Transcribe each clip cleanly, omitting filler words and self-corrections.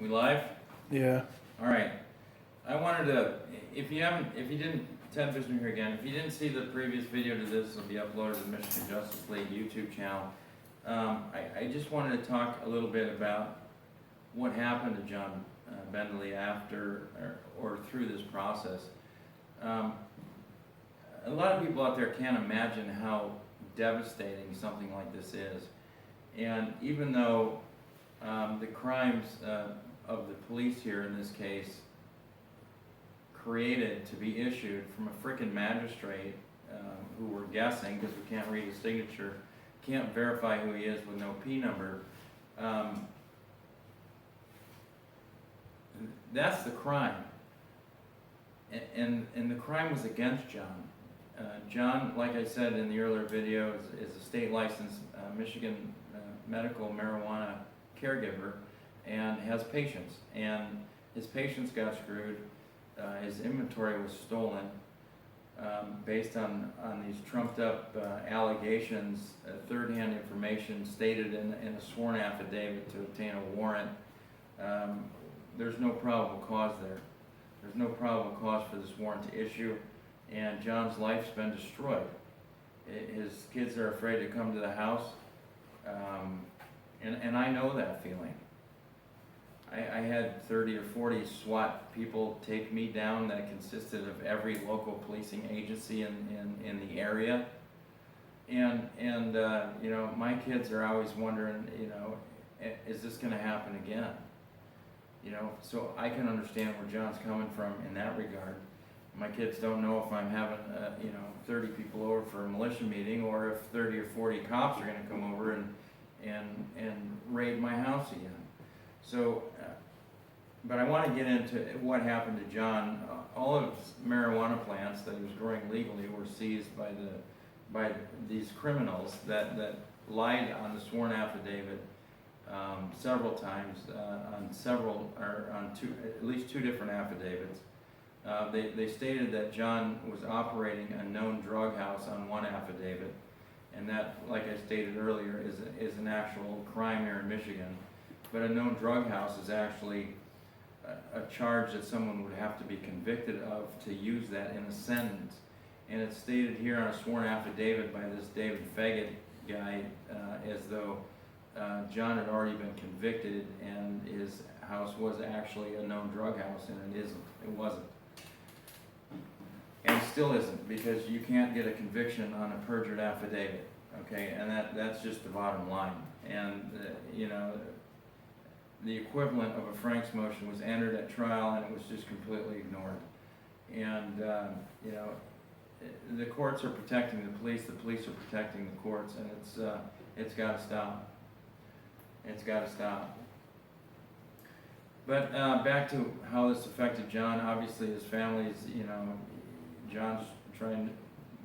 We live? Yeah. All right. I wanted to, if you didn't, Ted Visner here again, if you didn't see the previous video to this, it'll be uploaded to the Michigan Justice League YouTube channel. I just wanted to talk a little bit about what happened to John Bentley after or through this process. A lot of people out there can't imagine how devastating something like this is. And even though the crimes of the police here in this case created to be issued from a frickin' magistrate who we're guessing, because we can't read his signature, can't verify who he is with no P number, that's the crime. And the crime was against John. John, like I said in the earlier video, is a state licensed Michigan medical marijuana caregiver and has patients. And his patients got screwed. His inventory was stolen based on these trumped up allegations, third-hand information stated in a sworn affidavit to obtain a warrant. There's no probable cause there. There's no probable cause for this warrant to issue, and John's life's been destroyed. His kids are afraid to come to the house, and I know that feeling. I had 30 or 40 SWAT people take me down that consisted of every local policing agency in the area. And you know, my kids are always wondering, you know, is this going to happen again? You know, so I can understand where John's coming from in that regard. My kids don't know if I'm having, you know, 30 people over for a militia meeting, or if 30 or 40 cops are going to come over and raid my house again. So, but I want to get into what happened to John. All of his marijuana plants that he was growing legally were seized by these criminals that lied on the sworn affidavit several times on at least two different affidavits. They stated that John was operating a known drug house on one affidavit, and that, like I stated earlier, is an actual crime here in Michigan. But a known drug house is actually a charge that someone would have to be convicted of to use that in a sentence. And it's stated here on a sworn affidavit by this David Faggett guy as though John had already been convicted and his house was actually a known drug house, and it isn't. It wasn't. And it still isn't, because you can't get a conviction on a perjured affidavit, okay? And that's just the bottom line. And, you know, the equivalent of a Frank's motion was entered at trial, and it was just completely ignored. And, you know, the courts are protecting the police are protecting the courts, and it's got to stop. It's got to stop. But back to how this affected John. Obviously, his family's, you know, John's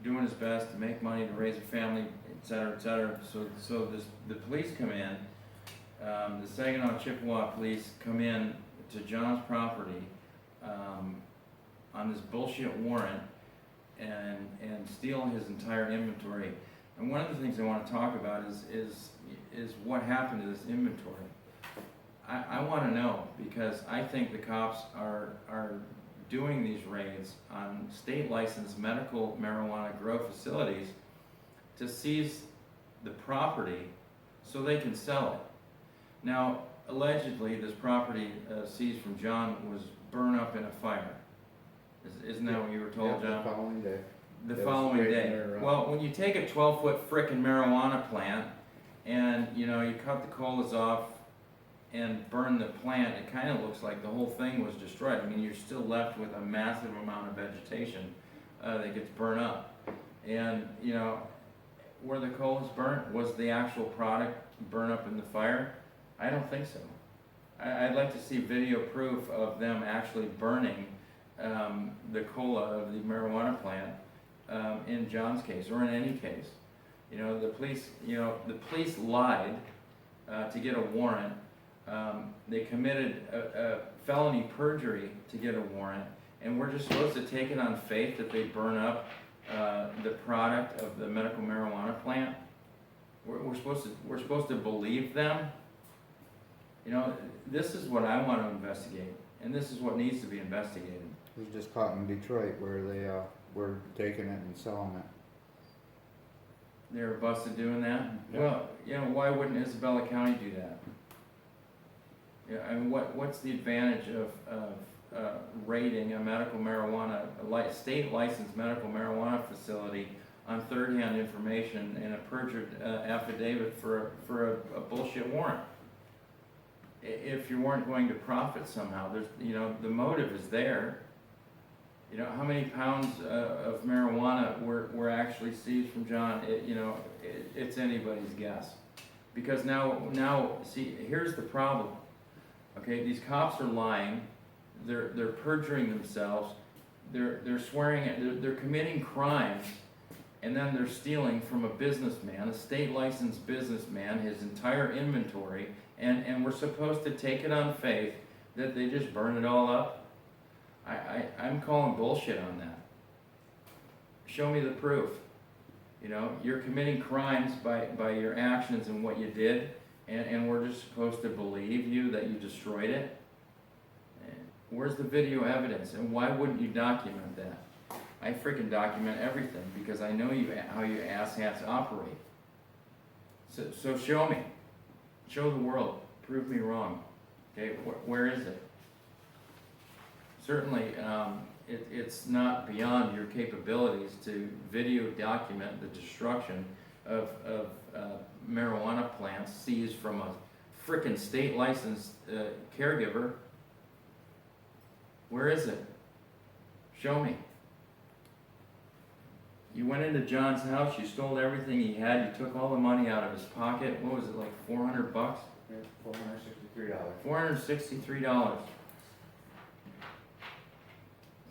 doing his best to make money to raise a family, et cetera, et cetera. So the police come in. The Saginaw Chippewa police come in to John's property on this bullshit warrant and steal his entire inventory. And one of the things I want to talk about is what happened to this inventory. I want to know, because I think the cops are doing these raids on state licensed medical marijuana grow facilities to seize the property so they can sell it. Now, allegedly, this property seized from John was burned up in a fire. Isn't that what you were told, John? The following day. The following day. Well, when you take a 12-foot frickin' marijuana plant and, you know, you cut the colas off and burn the plant, it kind of looks like the whole thing was destroyed. I mean, you're still left with a massive amount of vegetation that gets burned up. And, you know, where the coals burnt, was the actual product burned up in the fire? I don't think so. I'd like to see video proof of them actually burning the cola of the marijuana plant in John's case, or in any case. You know, the police lied to get a warrant. They committed a felony perjury to get a warrant, and we're just supposed to take it on faith that they burn up the product of the medical marijuana plant. We're supposed to believe them. You know, this is what I want to investigate, and this is what needs to be investigated. It was just caught in Detroit where they were taking it and selling it. They were busted doing that? Yeah. Well, you know, why wouldn't Isabella County do that? Yeah, I mean, what's the advantage of raiding a medical marijuana, state licensed medical marijuana facility on third-hand information and a perjured affidavit for a bullshit warrant? If you weren't going to profit somehow, there's, you know, the motive is there. You know, how many pounds of marijuana were actually seized from John? It's anybody's guess. Because now, see, here's the problem. Okay, these cops are lying. They're perjuring themselves. They're swearing. They're committing crimes, and then they're stealing from a businessman, a state licensed businessman, his entire inventory, and we're supposed to take it on faith that they just burn it all up. I'm calling bullshit on that. Show me the proof. You know, you're committing crimes by your actions and what you did, and we're just supposed to believe you that you destroyed it. Where's the video evidence, and why wouldn't you document that? I freaking document everything because I know how you asshats operate. So show me. Show the world. Prove me wrong. Okay, where is it? Certainly, it's not beyond your capabilities to video document the destruction of marijuana plants seized from a frickin' state licensed caregiver. Where is it? Show me. You went into John's house, you stole everything he had, you took all the money out of his pocket. What was it, like $400? Yeah, $463. $463.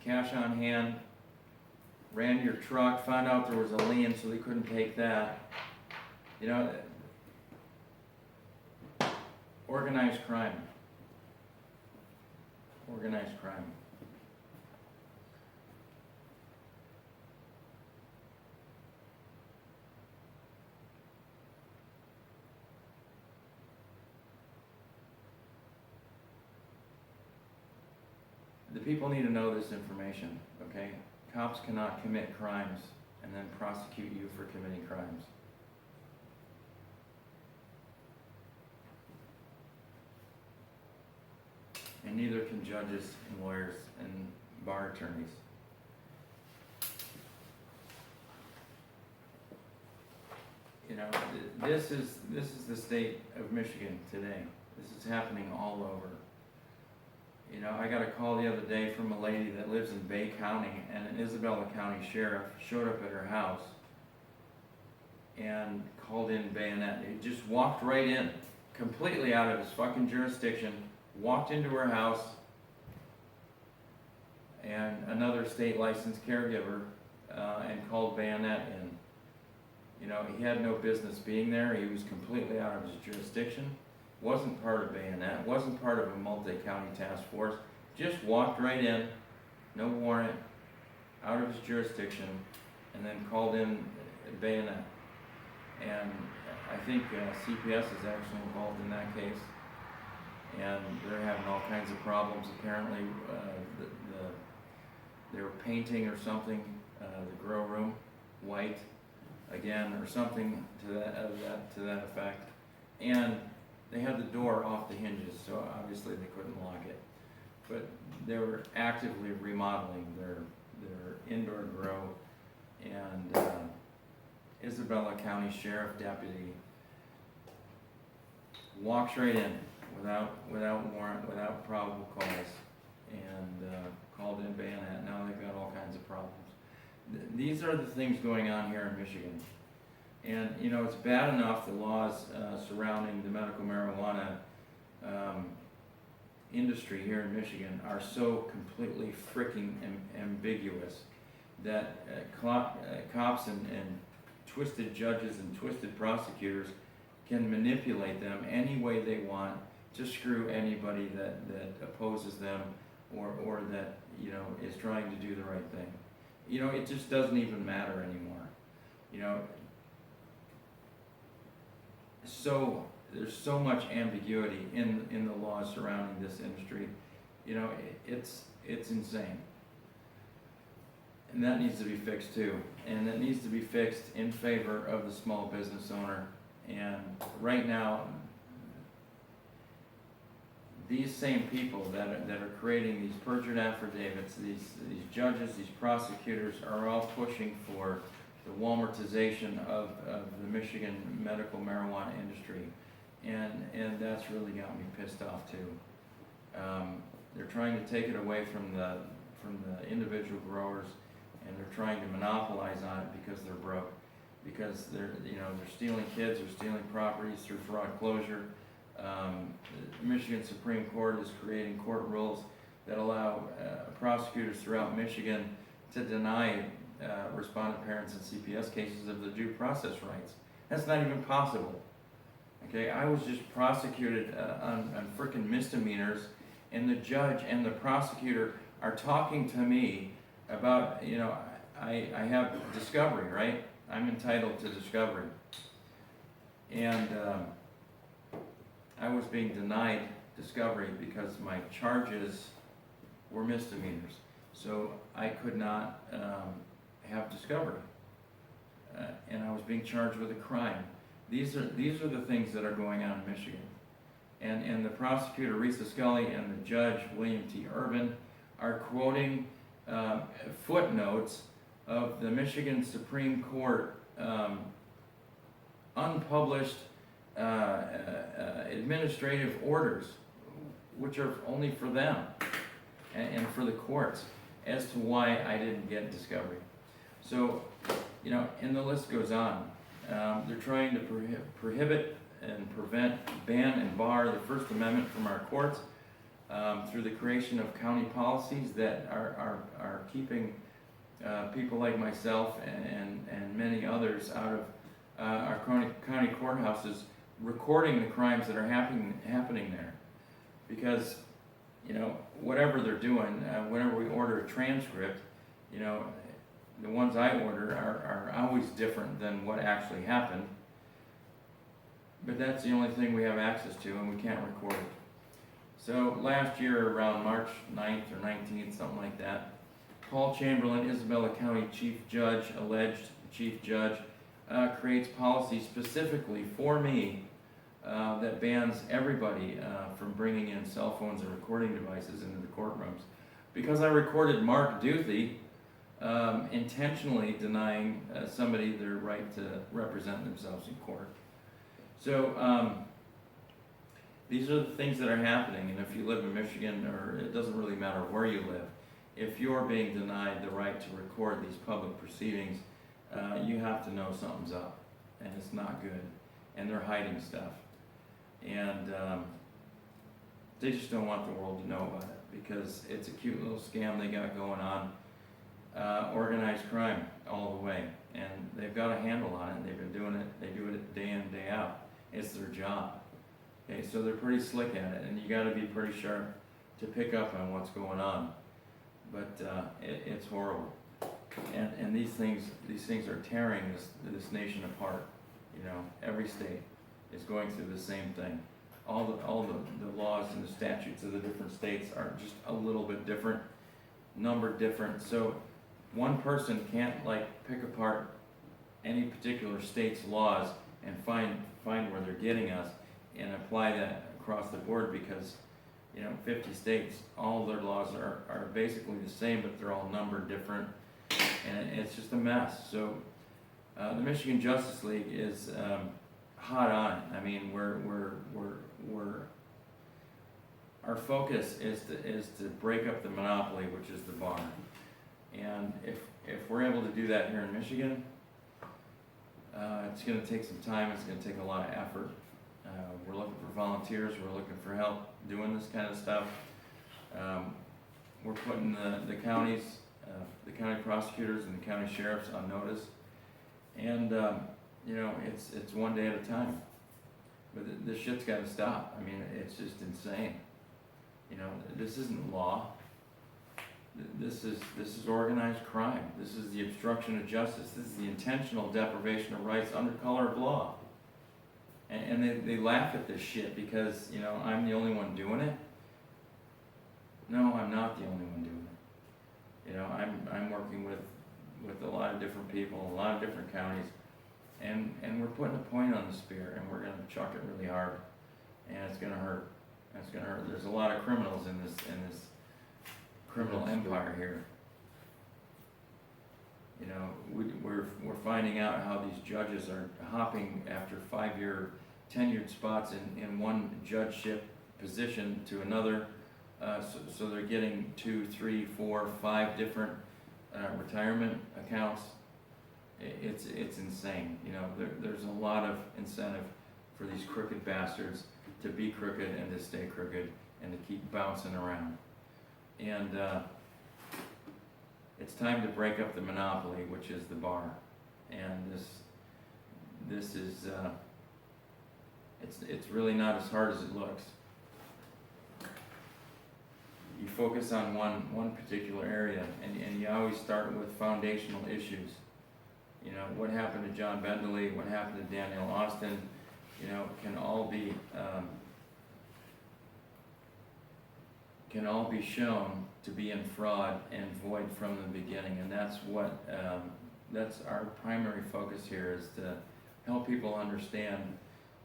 Cash on hand. Ran your truck, found out there was a lien, so they couldn't take that. You know, organized crime. Organized crime. The people need to know this information, okay? Cops cannot commit crimes and then prosecute you for committing crimes. And neither can judges and lawyers and bar attorneys. You know, this is the state of Michigan today. This is happening all over. You know, I got a call the other day from a lady that lives in Bay County, and an Isabella County sheriff showed up at her house and called in bayonet. He just walked right in, completely out of his fucking jurisdiction, walked into her house, and another state licensed caregiver, and called bayonet in. You know, he had no business being there. He was completely out of his jurisdiction. Wasn't part of bayonet, wasn't part of a multi-county task force, just walked right in, no warrant, out of his jurisdiction, and then called in bayonet. And I think CPS is actually involved in that case, and they're having all kinds of problems. Apparently, they were painting or something, the grow room white again, or something to that effect, and they had the door off the hinges, so obviously they couldn't lock it. But they were actively remodeling their indoor grow, and Isabella County Sheriff Deputy walks right in without warrant, without probable cause, and called in bayonet. Now they've got all kinds of problems. These are the things going on here in Michigan. And, you know, it's bad enough the laws surrounding the medical marijuana industry here in Michigan are so completely freaking ambiguous that cops and twisted judges and twisted prosecutors can manipulate them any way they want to screw anybody that opposes them or that, you know, is trying to do the right thing. You know, it just doesn't even matter anymore. You know, so there's so much ambiguity in the laws surrounding this industry. You know, it's insane. And that needs to be fixed too. And it needs to be fixed in favor of the small business owner. And right now, these same people that are creating these perjured affidavits, these judges, these prosecutors are all pushing for the Walmartization of the Michigan medical marijuana industry. And that's really got me pissed off too. They're trying to take it away from the individual growers, and they're trying to monopolize on it because they're broke, because they're stealing kids, they're stealing properties through fraud closure. The Michigan Supreme Court is creating court rules that allow prosecutors throughout Michigan to deny respondent parents in CPS cases of their due process rights. That's not even possible. Okay, I was just prosecuted on frickin' misdemeanors, and the judge and the prosecutor are talking to me about, I have discovery, right? I'm entitled to discovery. And I was being denied discovery because my charges were misdemeanors. So I could not have discovery. And I was being charged with a crime. These are the things that are going on in Michigan. And the prosecutor, Risa Scully, and the judge, William T. Urban, are quoting footnotes of the Michigan Supreme Court unpublished administrative orders, which are only for them and for the courts, as to why I didn't get discovery. So, and the list goes on. They're trying to prohibit and prevent, ban and bar the First Amendment from our courts through the creation of county policies that are keeping people like myself and many others out of our county courthouses, recording the crimes that are happening there. Because, whatever they're doing, whenever we order a transcript, the ones I order are always different than what actually happened. But that's the only thing we have access to, and we can't record it. So last year, around March 9th or 19th, something like that, Paul Chamberlain, Isabella County alleged chief judge, creates policy specifically for me that bans everybody from bringing in cell phones and recording devices into the courtrooms. Because I recorded Mark Duthie intentionally denying somebody their right to represent themselves in court. So these are the things that are happening, and if you live in Michigan, or it doesn't really matter where you live, if you're being denied the right to record these public proceedings, you have to know something's up, and it's not good, and they're hiding stuff. And they just don't want the world to know about it, because it's a cute little scam they got going on. Organized crime all the way, and they've got a handle on it, and they've been doing it, they do it day in, day out. It's their job. Okay, so they're pretty slick at it, and you gotta be pretty sharp to pick up on what's going on. But it's horrible. And these things are tearing this nation apart. Every state is going through the same thing. All the laws and the statutes of the different states are just a little bit different, numbered different. So one person can't pick apart any particular state's laws and find where they're getting us and apply that across the board, because 50 states, all their laws are basically the same, but they're all numbered different, and it's just a mess. So the Michigan Justice League is hot on. I mean, our focus is to break up the monopoly, which is the bar. And if we're able to do that here in Michigan, it's going to take some time. It's going to take a lot of effort. We're looking for volunteers. We're looking for help doing this kind of stuff. We're putting the counties, the county prosecutors and the county sheriffs on notice. And it's one day at a time. But this shit's got to stop. I mean, it's just insane. This isn't law. This is organized crime. This is the obstruction of justice. This is the intentional deprivation of rights under color of law. And they laugh at this shit because, you know, I'm the only one doing it. No, I'm not the only one doing it. You know, I'm working with a lot of different people, a lot of different counties, and we're putting a point on the spear, and we're gonna chuck it really hard, and it's gonna hurt. It's gonna hurt. There's a lot of criminals in this criminal empire here. You know, we're finding out how these judges are hopping after 5-year tenured spots in one judgeship position to another. So they're getting 2, 3, 4, 5 different retirement accounts. It's insane. You know, there's a lot of incentive for these crooked bastards to be crooked and to stay crooked and to keep bouncing around. And it's time to break up the monopoly, which is the bar. And this is it's really not as hard as it looks. You focus on one particular area, and you always start with foundational issues. You know, what happened to John Bentley, what happened to Daniel Austin, you know, can all be shown to be in fraud and void from the beginning. And that's what that's our primary focus here, is to help people understand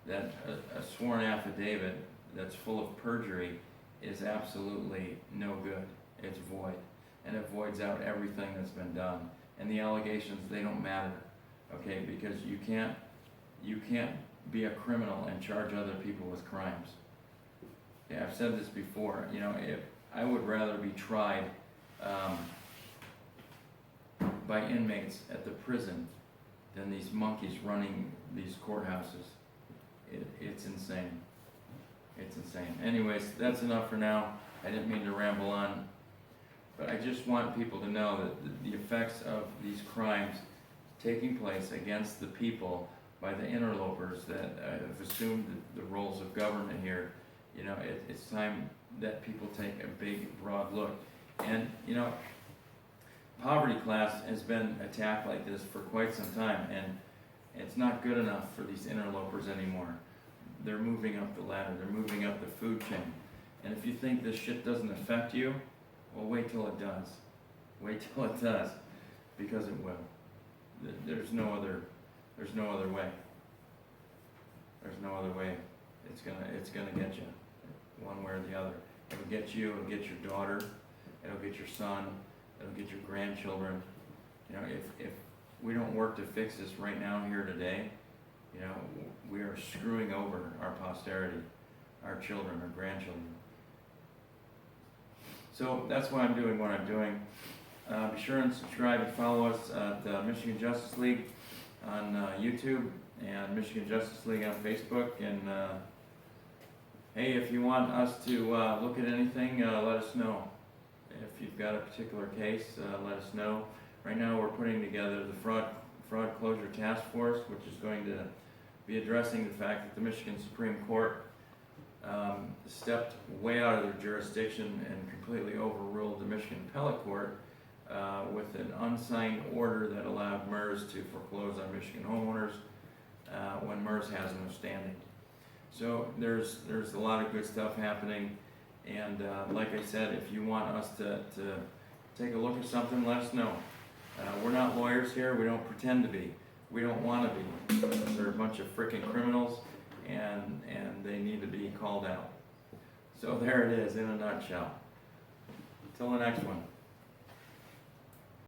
that a sworn affidavit that's full of perjury is absolutely no good. It's void, and it voids out everything that's been done. And the allegations, they don't matter, okay? Because you can't be a criminal and charge other people with crimes. Yeah, I've said this before. You know, if I would rather be tried by inmates at the prison than these monkeys running these courthouses. It's insane. It's insane. Anyways, that's enough for now. I didn't mean to ramble on, but I just want people to know that the effects of these crimes taking place against the people by the interlopers that have assumed the roles of government here, you know, it's time that people take a big, broad look. And, you know, poverty class has been attacked like this for quite some time, and it's not good enough for these interlopers anymore. They're moving up the ladder, they're moving up the food chain. And if you think this shit doesn't affect you, well, wait till it does. Wait till it does, because it will. There's no other way. There's no other way. It's gonna get you, one way or the other. It'll get you, it'll get your daughter, it'll get your son, it'll get your grandchildren. You know, if we don't work to fix this right now, here today, you know, we are screwing over our posterity, our children, our grandchildren. So that's why I'm doing what I'm doing. Be sure and subscribe and follow us at Michigan Justice League on YouTube and Michigan Justice League on Facebook. And hey, if you want us to look at anything, let us know. If you've got a particular case, let us know. Right now we're putting together the Fraud Closure Task Force, which is going to be addressing the fact that the Michigan Supreme Court stepped way out of their jurisdiction and completely overruled the Michigan Appellate Court with an unsigned order that allowed MERS to foreclose on Michigan homeowners when MERS has no standing. So there's a lot of good stuff happening, and like I said, if you want us to take a look at something, let us know. We're not lawyers here. We don't pretend to be. We don't want to be. They're a bunch of freaking criminals, and they need to be called out. So there it is in a nutshell. Till the next one.